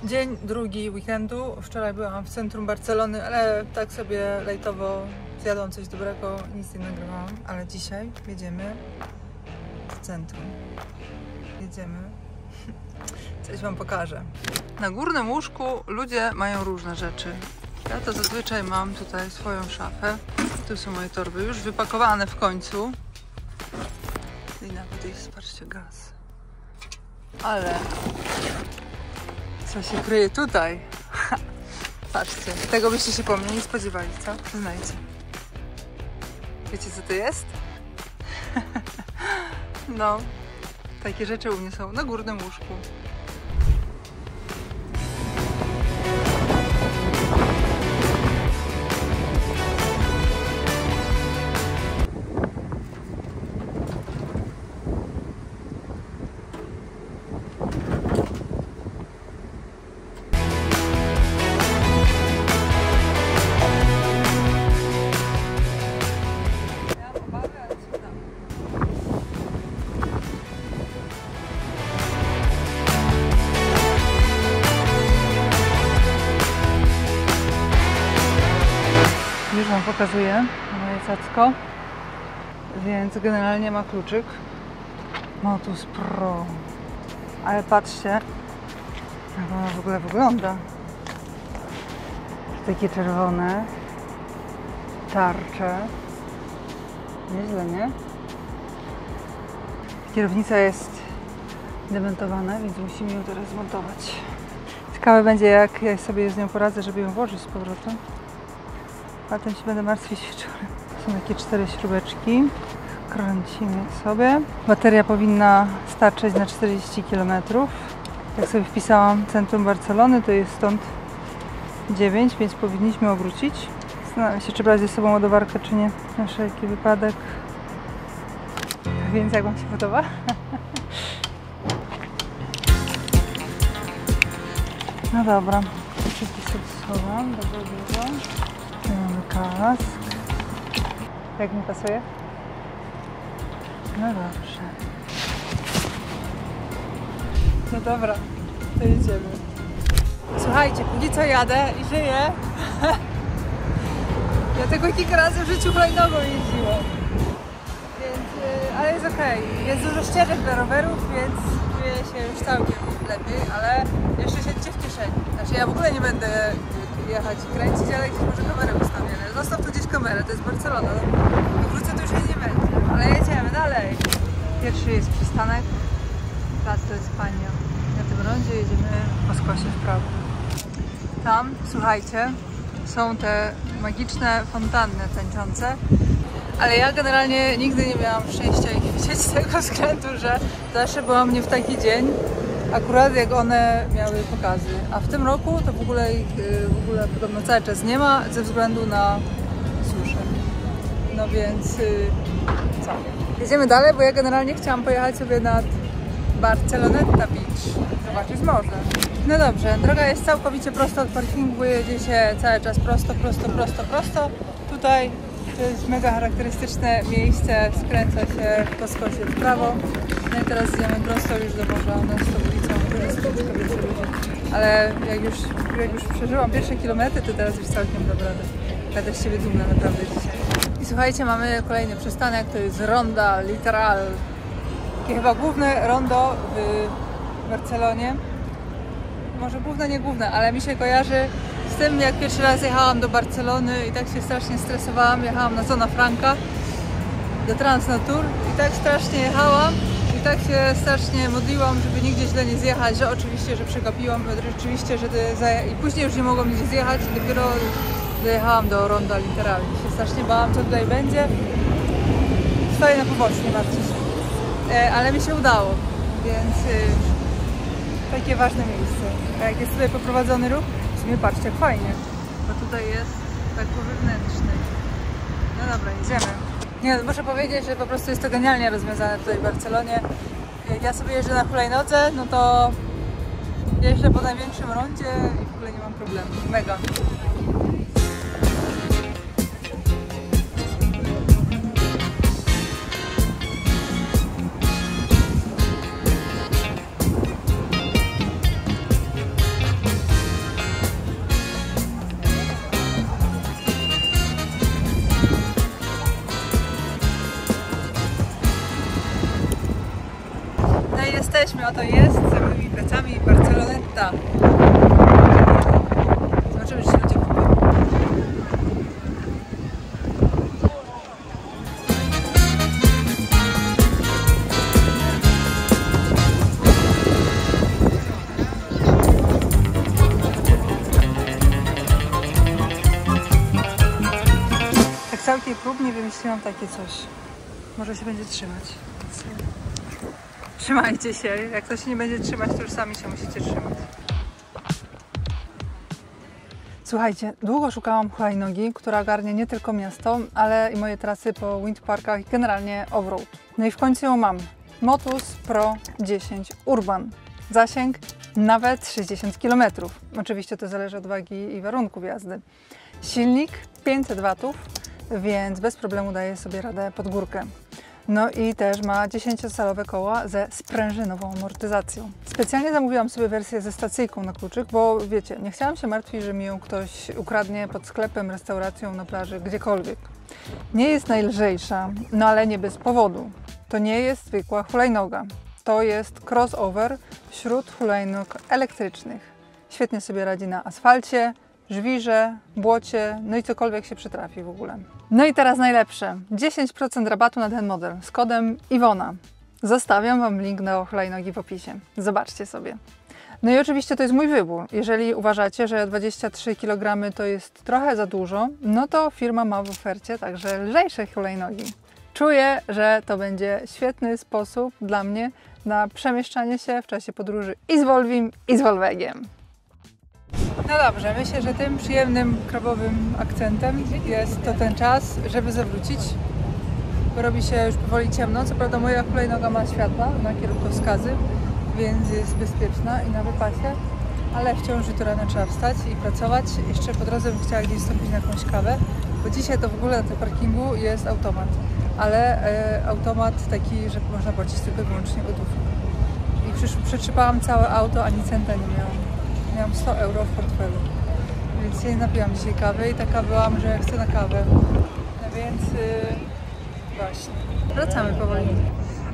Dzień drugi weekendu. Wczoraj byłam w centrum Barcelony, ale tak sobie lejtowo zjadłam coś dobrego, nic nie nagrywałam. Ale dzisiaj jedziemy do centrum. Jedziemy. Coś wam pokażę. Na górnym łóżku ludzie mają różne rzeczy. Ja to zazwyczaj mam tutaj swoją szafę. Tu są moje torby już wypakowane w końcu. I nawet jest, patrzcie, gaz. Ale co się kryje tutaj? Patrzcie, tego byście się po mnie nie spodziewali, co? Przyznajcie. Wiecie, co to jest? No, takie rzeczy u mnie są na górnym łóżku. Już wam pokazuję moje cacko, więc generalnie ma kluczyk Motus Pro, ale patrzcie, jak ona w ogóle wygląda. Takie czerwone tarcze, nieźle, nie? Kierownica jest demontowana, więc musimy ją teraz zmontować. Ciekawe będzie, jak ja sobie z nią poradzę, żeby ją włożyć z powrotem. A tym się będę martwić wieczorem. Są takie 4 śrubeczki. Kręcimy sobie. Bateria powinna starczyć na 40 km. Jak sobie wpisałam centrum Barcelony, to jest stąd 9, więc powinniśmy obrócić. Zastanawiam się, czy brać ze sobą ładowarkę, czy nie. Na wszelki wypadek. Więc jak wam się podoba? No dobra. Wszystkie sobie schowam. Dobrze, dużo. Mamy kask. Jak mi pasuje? No dobrze. No dobra, to jedziemy. Słuchajcie, póki co jadę i żyję. Ja tego kilka razy w życiu hulajnogą jeździłam. Więc, ale jest okej. Jest dużo ścieżek dla rowerów, więc czuję się już całkiem lepiej, ale jeszcze siedźcie w kieszeni. Znaczy ja w ogóle nie będę jechać i kręcić, ale gdzieś może kamerę ustawię. Zostaw tu gdzieś kamerę, to jest Barcelona. Jak wrócę, to już jej nie będzie. Ale jedziemy dalej. Pierwszy jest przystanek. Plac to jest Pania. Na tym rondzie jedziemy po skosie w prawo. Tam, słuchajcie, są te magiczne fontanny tańczące. Ale ja generalnie nigdy nie miałam szczęścia ich widzieć z tego względu, że zawsze byłam nie w taki dzień, akurat jak one miały pokazy. A w tym roku to w ogóle podobno cały czas nie ma ze względu na suszę. No więc co? Jedziemy dalej, bo ja generalnie chciałam pojechać sobie nad Barceloneta Beach, zobaczyć morze. No dobrze, droga jest całkowicie prosto od parkingu, jedzie się cały czas prosto, prosto, prosto, prosto. Tutaj to jest mega charakterystyczne miejsce, skręca się po skosie w prawo. No i teraz idziemy prosto już do morza, na tą ulicą, ale jak już przeżyłam pierwsze kilometry, to teraz już całkiem dobra radę. Będę z siebie dumna naprawdę dzisiaj. I słuchajcie, mamy kolejny przystanek, to jest Ronda Litoral. Takie chyba główne rondo w Barcelonie. Może główne, nie główne, ale mi się kojarzy z tym, jak pierwszy raz jechałam do Barcelony i tak się strasznie stresowałam. Jechałam na Zona Franca do Transnatur i tak strasznie jechałam i tak się strasznie modliłam, żeby nigdzie źle nie zjechać, że oczywiście, że przegapiłam, rzeczywiście, że i później już nie mogłam nigdzie zjechać i dopiero dojechałam do Ronda Litoral. Się strasznie bałam, co tutaj będzie. Stoję na poboczu, nie martwcie się. Ale mi się udało, więc takie ważne miejsce. A jak jest tutaj poprowadzony ruch, w sumie patrzcie, jak fajnie, bo tutaj jest tak po wewnętrznej. No dobra, jedziemy. Nie, muszę powiedzieć, że po prostu jest to genialnie rozwiązane tutaj w Barcelonie. Jak ja sobie jeżdżę na hulajnodze, no to jeżdżę po największym rondzie i w ogóle nie mam problemu. Mega. jesteśmy, oto jest za moimi plecami Barceloneta. Zobaczymy, czy się ludzie kupują. Tak całkiem próbnie wymyśliłam takie coś. Może się będzie trzymać. Trzymajcie się. Jak ktoś się nie będzie trzymać, to już sami się musicie trzymać. Słuchajcie, długo szukałam hulajnogi, która ogarnie nie tylko miasto, ale i moje trasy po windparkach i generalnie off-road. No i w końcu ją mam. Motus Pro 10 Urban. Zasięg nawet 60 km. Oczywiście to zależy od wagi i warunków jazdy. Silnik 500 W, więc bez problemu daje sobie radę pod górkę. No i też ma 10-calowe koła ze sprężynową amortyzacją. Specjalnie zamówiłam sobie wersję ze stacyjką na kluczyk, bo wiecie, nie chciałam się martwić, że mi ją ktoś ukradnie pod sklepem, restauracją, na plaży, gdziekolwiek. Nie jest najlżejsza, no ale nie bez powodu. To nie jest zwykła hulajnoga. To jest crossover wśród hulajnóg elektrycznych. Świetnie sobie radzi na asfalcie, żwirze, błocie, no i cokolwiek się przytrafi w ogóle. No i teraz najlepsze. 10% rabatu na ten model z kodem Iwona. Zostawiam Wam link do hulajnogi w opisie. Zobaczcie sobie. No i oczywiście to jest mój wybór. Jeżeli uważacie, że 23 kg to jest trochę za dużo, no to firma ma w ofercie także lżejsze hulajnogi. Czuję, że to będzie świetny sposób dla mnie na przemieszczanie się w czasie podróży i z Volvim, i z Volvegiem. No dobrze, myślę, że tym przyjemnym, krabowym akcentem jest to ten czas, żeby zawrócić, bo robi się już powoli ciemno. Co prawda moja hulajnoga ma światła na kierunkowskazy, więc jest bezpieczna i na wypasie, ale wciąż jutro rano trzeba wstać i pracować. Jeszcze po drodze bym chciała gdzieś wstąpić na jakąś kawę, bo dzisiaj to w ogóle na tym parkingu jest automat, ale automat taki, że można płacić tylko i wyłącznie gotówką. I przetrzepałam całe auto, ani centa nie miałam. Miałam 100 euro w portfelu, więc się nie napiłam dzisiaj kawy i taka byłam, że chcę na kawę. No więc właśnie, wracamy powoli.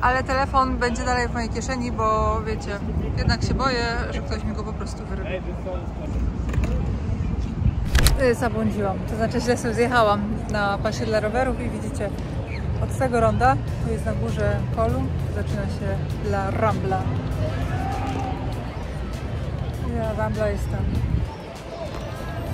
Ale telefon będzie dalej w mojej kieszeni, bo wiecie, jednak się boję, że ktoś mi go po prostu wyrwie. Zabłądziłam, to znaczy źle sobie zjechałam na pasie dla rowerów i widzicie, od tego ronda, tu jest na górze Kolu, zaczyna się La Rambla. Rambla jest tam.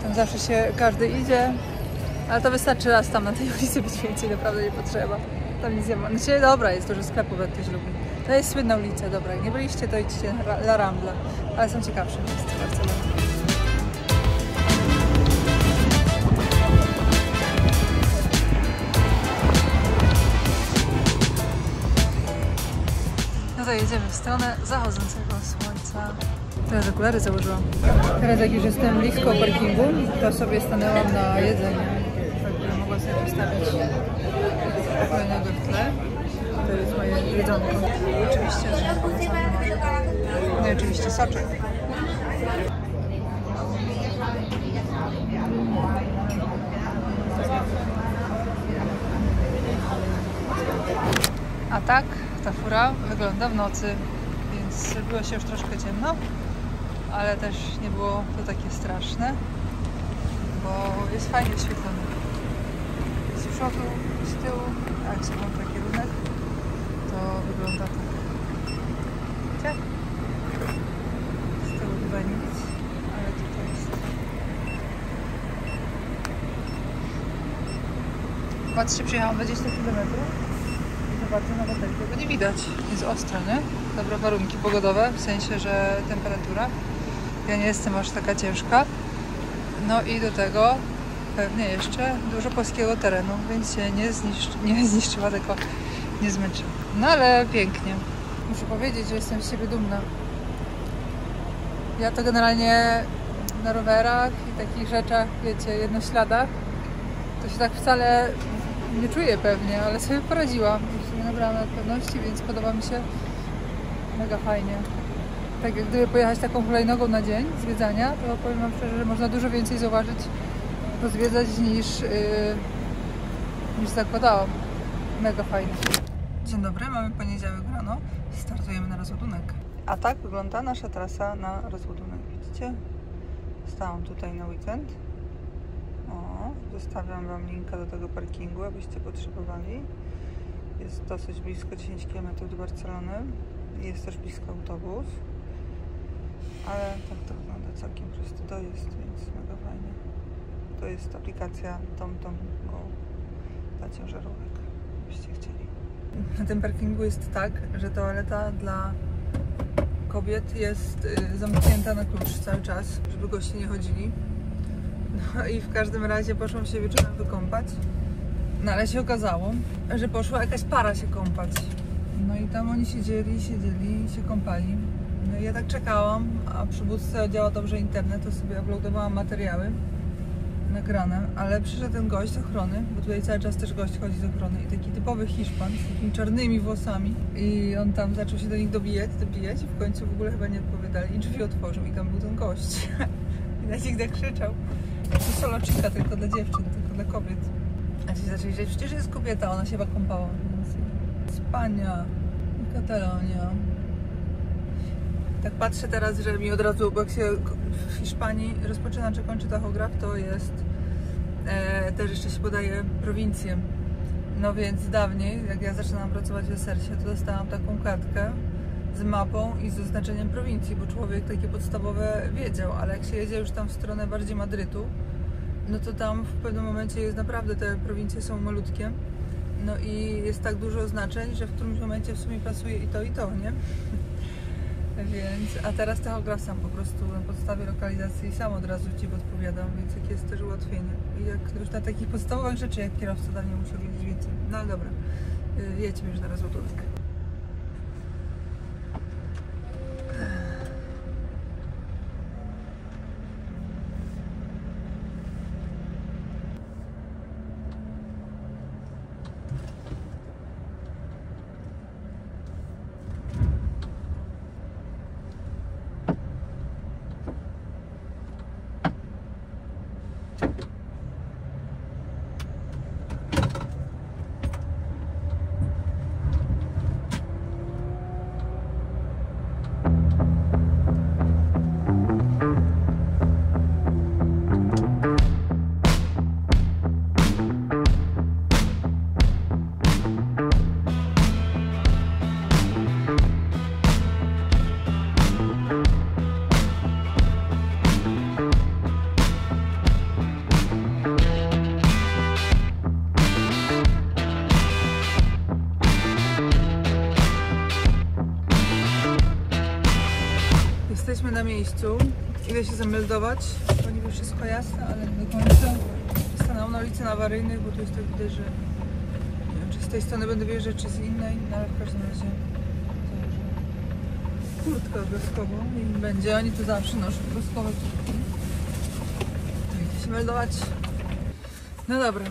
Tam zawsze się każdy idzie, ale to wystarczy raz tam na tej ulicy być, więcej naprawdę nie potrzeba. Tam nic nie ma. Znaczy, dobra, jest dużo sklepów, jak ktoś lubi. To jest słynna ulica, dobra. Jak nie byliście, to idźcie na La Rambla. Ale są ciekawsze miejsca w Barcelonie. No to jedziemy w stronę zachodzącego słońca. Teraz okulary założyłam. Teraz jak już jestem blisko parkingu, to sobie stanęłam na jedzenie, żeby mogła sobie postawić hulajnogę w tle. To jest moje jedzonko. Oczywiście, że no i oczywiście soczek. A tak ta fura wygląda w nocy, więc było się już troszkę ciemno, ale też nie było to takie straszne, bo jest fajnie oświetlone. Z przodu, z tyłu, a jak się włącza kierunek, to wygląda tak. Widzicie? Z tyłu chyba nic, ale tutaj jest. Patrzcie, przyjechałam 20 km. Zobaczę na baterię, bo nie widać. Jest ostro, nie? Dobre warunki pogodowe, w sensie, że temperatura. Ja nie jestem aż taka ciężka. No i do tego pewnie jeszcze dużo polskiego terenu, więc się nie zniszczyła, tylko nie zmęczyła. No ale pięknie. Muszę powiedzieć, że jestem z siebie dumna. Ja to generalnie na rowerach i takich rzeczach, wiecie, jednośladach, to się tak wcale nie czuję pewnie, ale sobie poradziłam. Już nie nabrałam na pewności, więc podoba mi się mega fajnie. Tak jak gdyby pojechać taką hulajnogą na dzień zwiedzania, to powiem Wam szczerze, że można dużo więcej zauważyć, pozwiedzać niż zakładałam. Mega fajnie. Dzień dobry, mamy poniedziałek rano. Startujemy na rozładunek. A tak wygląda nasza trasa na rozładunek. Widzicie? Stałam tutaj na weekend. O, zostawiam Wam linka do tego parkingu, abyście potrzebowali. Jest dosyć blisko, 10 km do Barcelony. Jest też blisko autobus. Ale tak to wygląda całkiem prosto. To jest, więc mega fajnie. To jest aplikacja TomTom Go dla ciężarówek, byście chcieli. Na tym parkingu jest tak, że toaleta dla kobiet jest zamknięta na klucz cały czas, żeby goście nie chodzili. No i w każdym razie poszłam się wieczorem wykąpać. No ale się okazało, że poszła jakaś para się kąpać. No i tam oni siedzieli i się kąpali. No i ja tak czekałam, a przy budce działa dobrze internet, to sobie uploadowałam materiały nagrane, ale przyszedł ten gość z ochrony, bo tutaj cały czas też gość chodzi z ochrony i taki typowy Hiszpan z takimi czarnymi włosami i on tam zaczął się do nich dobijać i w końcu w ogóle chyba nie odpowiadali i drzwi otworzył i tam był ten gość i na nich zakrzyczał. To solo chica tylko dla dziewczyn, tylko dla kobiet. A ci zaczęli powiedzieć, przecież jest kobieta, ona się chyba kąpała, więc Hiszpania i Katalonia. Tak patrzę teraz, że mi od razu, bo jak się w Hiszpanii rozpoczyna czy kończy tachograf, to jest też jeszcze się podaje prowincję. No więc dawniej, jak ja zaczynałam pracować w Esersie, to dostałam taką kartkę z mapą i z oznaczeniem prowincji, bo człowiek takie podstawowe wiedział, ale jak się jedzie już tam w stronę bardziej Madrytu, no to tam w pewnym momencie jest naprawdę, te prowincje są malutkie. No i jest tak dużo oznaczeń, że w którymś momencie w sumie pasuje i to, nie? Więc, a teraz tachograf sam po prostu na podstawie lokalizacji sam od razu Ci podpowiadam, więc jakie jest też ułatwienie. I jak już na takich podstawowych rzeczy jak kierowca dawniej muszę wiedzieć więcej. No ale dobra, jedźmy już na rozładunek. Jesteśmy na miejscu, idę się zameldować, bo niby wszystko jasne, ale nie do końca. Stanęłam na ulicy awaryjnych, bo tu jest tak widać, że nie wiem, czy z tej strony będę wjeżdżać, czy z innej, no ale w każdym razie kurtkę obrazkową i będzie, oni tu zawsze noszą obrazkowe kurtki. To idę się meldować. No dobra.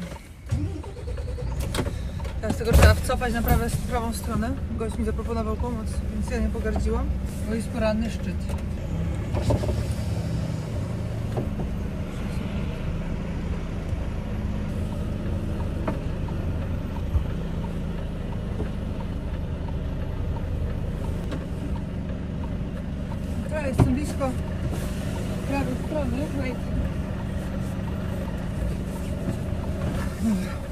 Teraz tego trzeba wcofać na prawą stronę. Gość mi zaproponował pomoc, więc ja nie pogardziłam. Bo jest poranny szczyt. Dobra, jestem blisko prawej strony.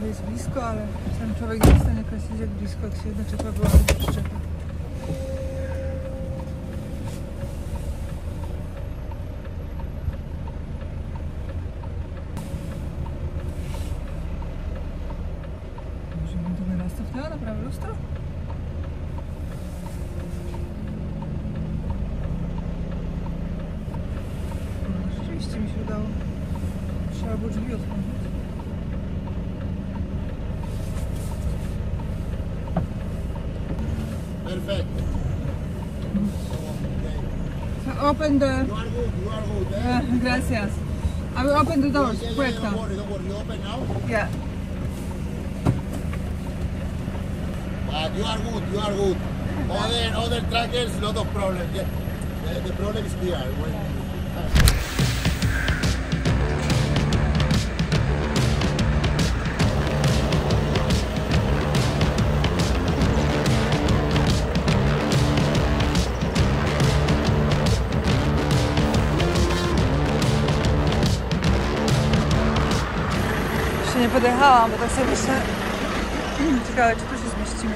Jest blisko, ale sam człowiek nie jest w stanie określić, jak blisko, jak się jedna czepa była do przyczepy. Może bym to teraz cofnęła na prawe lustro? Rzeczywiście mi się udało. Trzeba było drzwi otworzyć. Perfect. Open the... You are good, eh? Gracias. I will open the doors. Yeah, Puerta. don't worry, you open now. Yeah. But you are good. Other trackers, lot of problems. Yeah. The problem is here. nie podjechałam, bo tak sobie myślę... Ciekawe, czy tu się zmieścimy.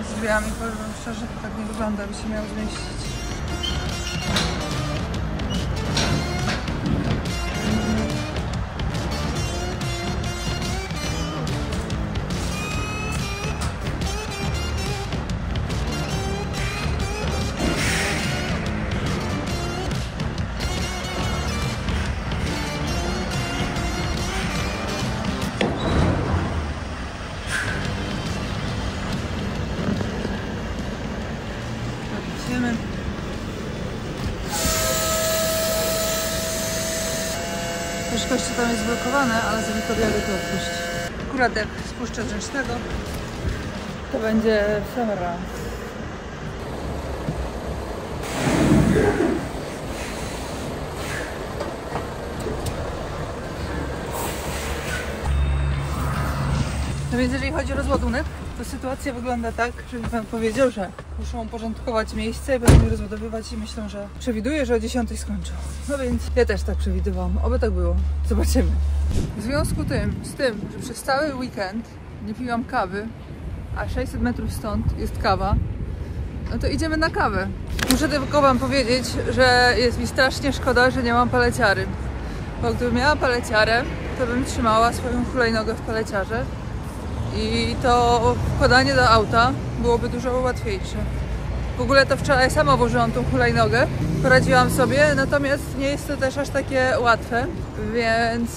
Z drzwiami, powiem szczerze, to tak nie wygląda, by się miał zmieścić. Troszkę jeszcze tam jest blokowane, ale zanim podjadę to odpuść. Akurat jak spuszczę z ręcznego, to będzie Summer Run. No więc jeżeli chodzi o rozładunek, to sytuacja wygląda tak, że pan powiedział, że muszą uporządkować miejsce i będą je rozładowywać i myślą, że przewiduję, że o 10 skończą. No więc ja też tak przewidywałam, oby tak było. Zobaczymy. W związku z tym, że przez cały weekend nie piłam kawy, a 600 metrów stąd jest kawa, no to idziemy na kawę. Muszę tylko wam powiedzieć, że jest mi strasznie szkoda, że nie mam paleciary. Bo gdybym miała paleciarę, to bym trzymała swoją hulajnogę w paleciarze. I to wkładanie do auta byłoby dużo łatwiejsze. W ogóle to wczoraj sama włożyłam tą hulajnogę, poradziłam sobie, natomiast nie jest to też aż takie łatwe, więc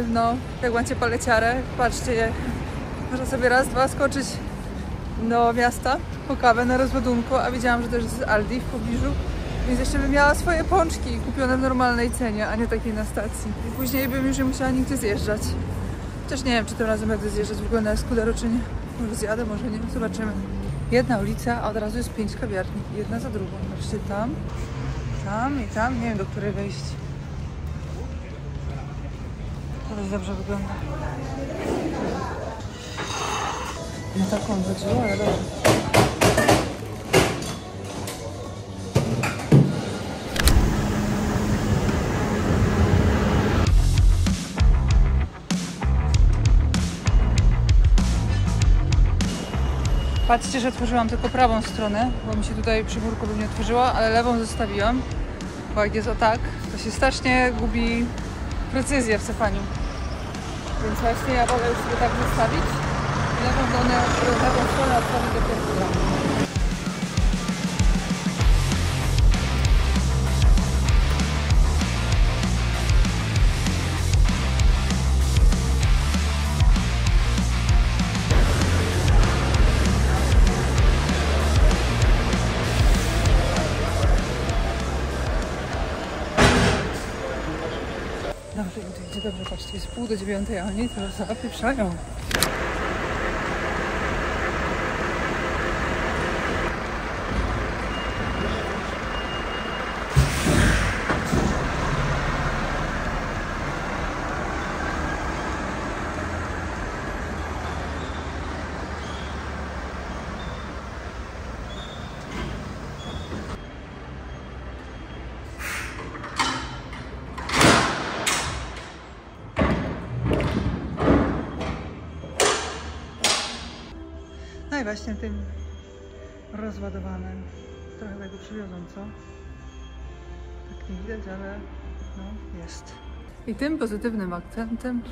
no, jak macie paleciarę, patrzcie, można sobie raz, dwa skoczyć do miasta po kawę na rozładunku, a widziałam, że też jest Aldi w pobliżu, więc jeszcze bym miała swoje pączki kupione w normalnej cenie, a nie takiej na stacji. I później bym już nie musiała nigdzie zjeżdżać. Też nie wiem, czy tym razem będę zjeżdżać w ogóle na Escudero, czy nie. Może zjadę, może nie. Zobaczymy. Jedna ulica, a od razu jest 5 kawiarni. Jedna za drugą. Zobaczcie, tam, tam i tam. Nie wiem, do której wejść. To dość dobrze wygląda. No taką chodziło, ale dobra. Patrzcie, że otworzyłam tylko prawą stronę, bo mi się tutaj przy murku by nie otworzyła, ale lewą zostawiłam, bo jak jest o tak, to się strasznie gubi precyzję w cofaniu. Więc właśnie ja wolę już sobie tak zostawić i lewą stronę otworzyć dopiero w domu. Dobrze, to idzie dobrze, patrzcie, jest 8:30, a oni to zapieprzają. No i właśnie tym rozładowanym. Trochę tego przywiozą, co? Tak nie widać, ale no jest. I tym pozytywnym akcentem,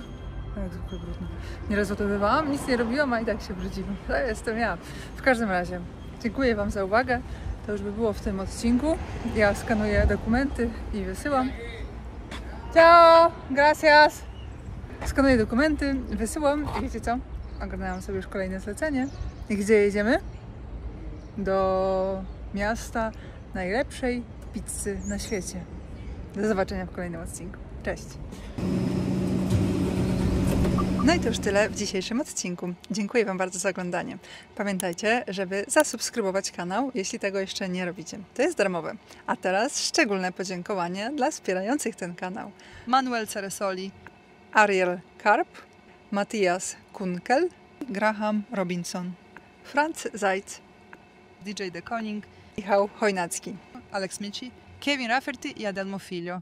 jak zwykle brudno, nie rozładowywałam, nic nie robiłam, a i tak się brudziłam. To jestem ja. W każdym razie, dziękuję wam za uwagę. To już by było w tym odcinku. Ja skanuję dokumenty i wysyłam. Ciao! Gracias! Skanuję dokumenty, wysyłam i wiecie co? Ogarnęłam sobie już kolejne zlecenie. I gdzie jedziemy? Do miasta najlepszej pizzy na świecie. Do zobaczenia w kolejnym odcinku. Cześć! No i to już tyle w dzisiejszym odcinku. Dziękuję wam bardzo za oglądanie. Pamiętajcie, żeby zasubskrybować kanał, jeśli tego jeszcze nie robicie. To jest darmowe. A teraz szczególne podziękowanie dla wspierających ten kanał. Manuel Ceresoli, Ariel Karp, Matthias Kunkel, Graham Robinson, Franz Zajc, DJ De Koning, Michał Chojnacki, Alex Mici, Kevin Rafferty i Adelmo Filio.